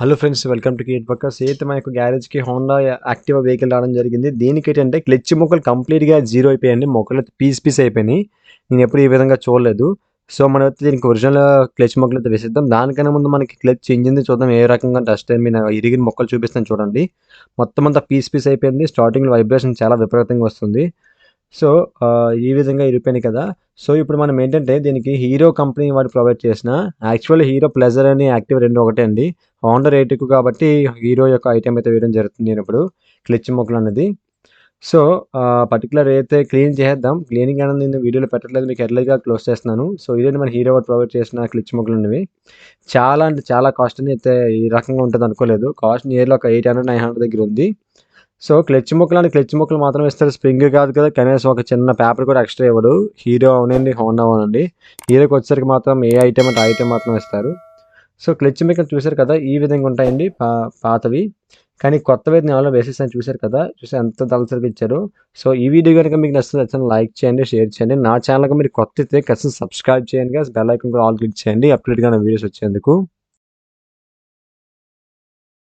Hello friends, welcome to cre.ativeworkers. అయితే మా యొక్క గ్యారేజ్‌కి హోండా యాక్టివా వెహికల్ రావడం జరిగింది. దీనికేంటంటే క్లచ్ మొక్కలు కంప్లీట్‌గా జీరో అయిపోయాయండి. మొక్కలైతే పీస్ అయిపోయినాయి. నేనెప్పుడు ఈ విధంగా చూడలేదు. సో, మనమైతే దీనికి ఒరిజినల్ క్లచ్ మొక్కలైతే వేసేద్దాం. దానికన్నా ముందు మనకి క్లచ్ ఇంజిన్‌ది చూద్దాం ఏ రకంగా డస్ట్ ఐ మీన్ ఇరిగిన మొక్కలు చూపిస్తాను చూడండి. మొత్తం అంతా పీస్ అయిపోయింది. స్టార్టింగ్‌లో వైబ్రేషన్ చాలా విపరీతంగా వస్తుంది. సో, ఈ విధంగా ఇరిగిపోయినాయి కదా! సో, ఇప్పుడు మనం ఏంటంటే దీనికి హీరో కంపెనీ వాడు ప్రొవైడ్ చేసిన యాక్చువల్లీ హీరో ప్లెజర్ అని యాక్టివ్ 2 ఒకటే అండి. హోండా రేట్ ఎక్కువ కాబట్టి హీరో యొక్క ఐటెమ్ అయితే వేయడం జరుగుతుంది నేనిప్పుడు క్లచ్ మొక్కలన్నది. సో, పర్టిక్యులర్ అయితే క్లీన్ చేసేద్దాం. క్లీనింగ్ అనేది నేను వీడియోలో పెట్టట్లేదు. మీకు ఎర్లీగా క్లోజ్ చేస్తున్నాను. సో, ఇదండి మన హీరో వాడు ప్రొవైడ్ చేసిన క్లచ్ మొక్కలన్నవి. చాలా అంటే చాలా కాస్ట్ అండి. అయితే ఈ రకంగా ఉంటదనుకోలేదు. కాస్ట్ నియర్లీ ఒక 800, 900 దగ్గర ఉంది. సో, క్లచ్ ముక్కలు మాత్రమే ఇస్తారు. స్ప్రింగ్ కాదు కదా! కనీసం ఒక చిన్న పేపర్ కూడా ఎక్స్‌ట్రా ఇవ్వడు. Hero అవనండి, Honda అవనండి. హీరోకొచ్చేసరికి మాత్రం ఏ ఐటెమ్ అంటే ఆ ఐటెమ్ మాత్రం ఇస్తారు. సో, క్లచ్ ముక్కలు చూసారు కదా! ఈ విధంగా ఉంటాయండి పాతవి. కానీ కొత్తవైతే నేను ఆల్రెడీ వేసేసాను చూసారు కదా! చూసారు ఎంత దళసరిగా ఇచ్చారో. సో, ఈ వీడియో గనుక మీకు నచ్చితే లైక్ చేయండి, షేర్ చేయండి. నా ఛానల్‌కి మీరు కొత్తయితే ఖచ్చితంగా సబ్స్క్రైబ్ చేయండి గైస్. బెల్ ఐకాన్ కూడా ఆల్ క్లిక్ చేయండి. అప్డేట్‌గా నా వీడియోస్ వచ్చేందుకు.